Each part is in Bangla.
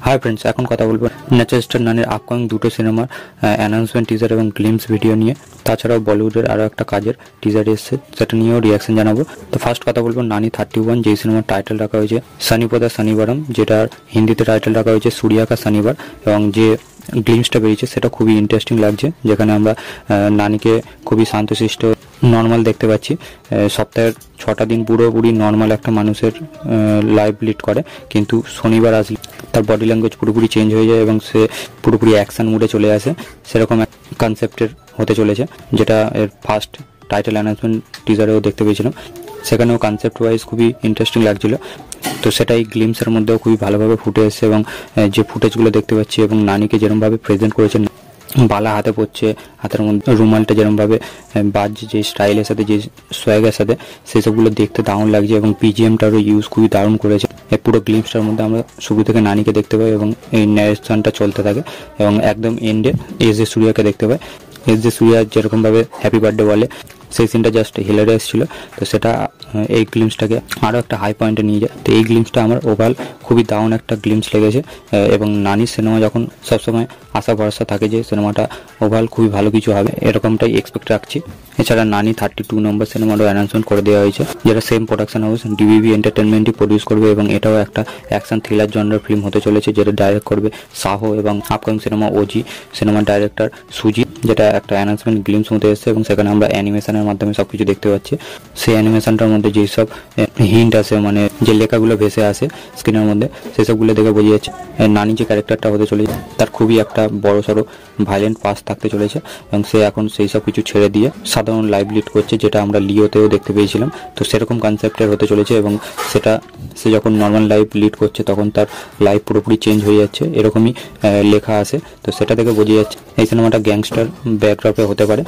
হাই ফ্রেন্ডস, এখন কথা বলবো ন্যাচার নানের আপকামিং দুটো সিনেমার অ্যানাউন্সমেন্ট টিজার এবং গ্লিমস ভিডিও নিয়ে। তাছাড়াও বলিউডের আরও একটা কাজের টিজার এসছে, সেটা নিয়েও রিয়াকশন জানাবো। তো ফার্স্ট কথা বলবো নানি 31, যেই সিনেমার টাইটেল রাখা হয়েছে শনিপদা শনিবারম, যেটার হিন্দিতে টাইটেল রাখা হয়েছে সূর্যা কা শনিবার। এবং যে গ্লিমসটা বেরিয়েছে সেটা খুবই ইন্টারেস্টিং লাগছে, যেখানে আমরা নানিকে খুবই শান্তশিষ্ট নর্মাল দেখতে পাচ্ছি। সপ্তাহের 6টা দিন পুরোপুরি নর্মাল একটা মানুষের লাইফ লিড করে, কিন্তু শনিবার আসলে তার বডি ল্যাঙ্গুয়েজ পুরোপুরি চেঞ্জ হয়ে যায় এবং সে পুরোপুরি অ্যাকশন মুডে চলে আসে। সেরকম এক কনসেপ্টের হতে চলেছে, যেটা এর ফার্স্ট টাইটেল অ্যানাউন্সমেন্ট টিজারেও দেখতে পেয়েছিলাম। সেখানেও কনসেপ্ট ওয়াইজ খুবই ইন্টারেস্টিং লাগছিল। তো সেটাই গ্লিমসের মধ্যেও খুবই ভালোভাবে ফুটে এসেছে এবং যে ফুটেজগুলো দেখতে পাচ্ছি এবং নানিকে যেরকমভাবে প্রেজেন্ট করেছেন, বালা হাতে পড়ছে, হাতের মধ্যে রুমালটা যেরকমভাবে বাজছে, যে স্টাইলের সাথে যে সোয়াগের সাথে, সেই সবগুলো দেখতে দারুণ লাগছে এবং বিজিএমটারও ইউজ খুবই দারুণ করেছে। এই পুরো গ্লিমসটার মধ্যে আমরা শুরু থেকে নানিকে দেখতে পাই এবং এই ন্যারেশনটা চলতে থাকে এবং একদম এন্ডে এস সূর্যাকে দেখতে পাই। এস সূর্যা যেরকমভাবে হ্যাপি বার্থডে বলে, সেই সিনটা জাস্ট হিলারিয়াস ছিল। তো সেটা এই গ্লিমসটাকে আরও একটা হাই পয়েন্টে নিয়ে যায়। তো এই গ্লিমসটা আমার ওভারঅল খুবই দারুণ একটা গ্লিমস লেগেছে এবং নানির সিনেমা যখন সবসময় আশা ভরসা থাকে যে সিনেমাটা ওভারঅল খুবই ভালো কিছু হবে, এরকমটাই এক্সপেক্ট রাখছি। এছাড়া নানি 32 নম্বর সিনেমারও অ্যানাউন্সমেন্ট করে দেওয়া হয়েছে, যেটা সেম প্রোডাকশন হাউস ডিভিভি এন্টারটেনমেন্টই প্রডিউস করবে এবং এটাও একটা অ্যাকশন থ্রিলার জনরার ফিল্ম হতে চলেছে, যেটা ডাইরেক্ট করবে সাহো এবং আপকামিং সিনেমা ওজি সিনেমার ডাইরেক্টর সুজিত। যেটা একটা অ্যানাউন্সমেন্ট গ্লিমস মধ্যে এসেছে এবং সেখানে আমরা অ্যানিমেশনের মাধ্যমে সবকিছু দেখতে পাচ্ছি। সেই অ্যানিমেশনটার মধ্যে যেই সব হিন্ট আছে, মানে যে লেখাগুলো ভেসে আসে স্ক্রিনের মধ্যে, সেই সবগুলো দেখে বোঝা যাচ্ছে নানি যে ক্যারেক্টারটা হতে চলেছে তার খুবই একটা বড় সড়ো ভাইলেন্ট পাস থাকতে চলেছে এবং সে এখন সেই সব কিছু ছেড়ে দিয়ে সাধারণ লাইভ লিড করছে, যেটা আমরা লিওতেও দেখতে পেয়েছিলাম। তো সেরকম কনসেপ্টের হতে চলেছে এবং সেটা সে যখন নর্মাল লাইভ লিড করছে তখন তার লাইফ পুরোপুরি চেঞ্জ হয়ে যাচ্ছে, এরকমই লেখা আছে। তো সেটা দেখে বোঝা যাচ্ছে এই সিনেমাটা গ্যাংস্টার ব্যাকড্রপে হতে পারে,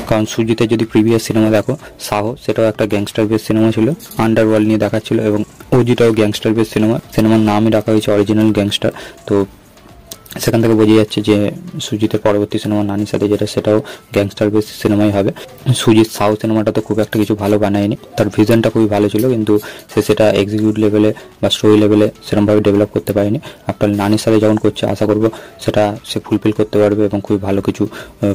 কারণ সুজিতের যদি প্রিভিয়াস সিনেমা দেখো সাহো, সেটাও একটা গ্যাংস্টার বেস সিনেমা ছিল, আন্ডারওয়ার্ল্ড নিয়ে দেখাচ্ছিল, এবং ওজিটাও গ্যাংস্টার বেস সিনেমার নামই রাখা হয়েছে অরিজিনাল গ্যাংস্টার। তো সেখান থেকে বোঝা যাচ্ছে যে সুজিতের পরবর্তী সিনেমা নানির সাথে যেটা, সেটাও গ্যাংস্টার বেস সিনেমাই হবে। সুজিত সাউথ সিনেমাটা তো খুব একটা কিছু ভালো বানায়নি, তার ভিশনটা খুবই ভালো ছিল, কিন্তু সে সেটা এক্সিকিউট লেভেলে বা স্টোরি লেভেলে সেরকমভাবে ডেভেলপ করতে পারেনি। আপনার নানির সাথে যখন করছে আশা করবো সেটা সে ফুলফিল করতে পারবে এবং খুবই ভালো কিছু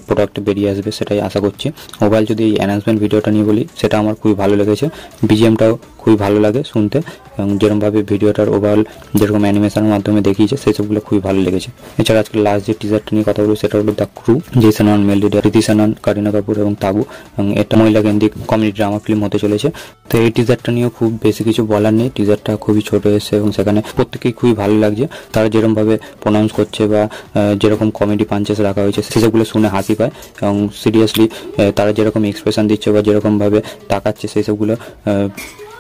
প্রোডাক্ট বেরিয়ে আসবে, সেটাই আশা করছি। মোবাইল যদি এই অ্যানাউন্সমেন্ট ভিডিওটা নিয়ে বলি, সেটা আমার খুবই ভালো লেগেছে। বিজিএমটাও খুবই ভালো লাগে শুনতে এবং যেরকমভাবে ভিডিওটার ওভারঅল যেরকম অ্যানিমেশনের মাধ্যমে দেখিয়েছে সেই সবগুলো খুবই ভালো লেগেছে। এছাড়া আজকে লাস্ট যে টিজারটা নিয়ে কথা বলবো সেটা হলো দ্য ক্রু, যে সানান মেল লিডার রীতি সানান, কারিনা কাপুর এবং তাবু, এবং এটা মহিলা কেন্দ্রিক কমেডি ড্রামা ফিল্ম হতে চলেছে। তো এই টিজারটা নিয়েও খুব বেশি কিছু বলার নেই, টিজারটা খুবই ছোট এসেছে এবং সেখানে প্রত্যেকেই খুবই ভালো লাগছে। তারা যেরকমভাবে প্রোনাউন্স করছে বা যেরকম কমেডি পাঞ্চেস রাখা হয়েছে সেসবগুলো শুনে হাসি পায় এবং সিরিয়াসলি তারা যেরকম এক্সপ্রেশন দিচ্ছে বা যেরকমভাবে তাকাচ্ছে সেই সবগুলো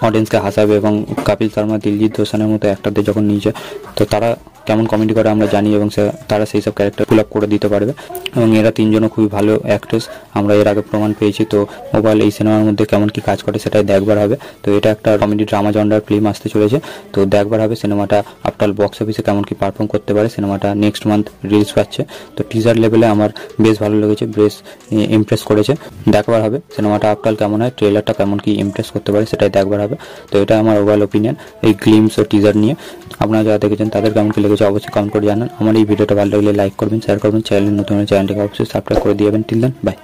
অডিয়েন্সকে হাসাবে। এবং কপিল শর্মা, দিলজিৎ দোসানের মতো অ্যাক্টরদের যখন নিয়েছে, তো তারা কেমন কমেডি করে আমরা জানি এবং তারা সেই সব ক্যারেক্টার ফুল আপ করে দিতে পারবে এবং এরা তিনজনও খুবই ভালো অ্যাক্ট্রেস, আমরা এর আগে প্রমাণ পেয়েছি। তো মোবাইল এই সিনেমার মধ্যে কেমন কি কাজ করে সেটাই দেখবার হবে। তো এটা একটা কমেডি ড্রামা জনরার ফিল্ম আসতে চলেছে, তো দেখবার হবে সিনেমাটা আফটার বক্স অফিসে কেমন কি পারফর্ম করতে পারে। সিনেমাটা নেক্সট মান্থ রিলিজ পাচ্ছে। তো টিজার লেভেলে আমার বেশ ভালো লেগেছে, বেশ ইমপ্রেস করেছে, দেখবার হবে সিনেমাটা আফটার কেমন হয়, ট্রেলারটা কেমন কি ইমপ্রেস করতে পারে সেটাই দেখবার হবে। তো এটা আমার ওভারঅল ওপিনিয়ন এই গ্লিমস ও টিজার নিয়ে। আপনারা যারা দেখেছেন তাদের কেমন কি লেগেছে অবশ্যই কমেন্ট করে জানান। আমার এই ভিডিওটা ভালো লাগলে লাইক করবেন, শেয়ার করবেন, চ্যানেল নতুন চ্যানেলটিকে অবশ্যই সাবস্ক্রাইব করে দিবেন। Till then, by.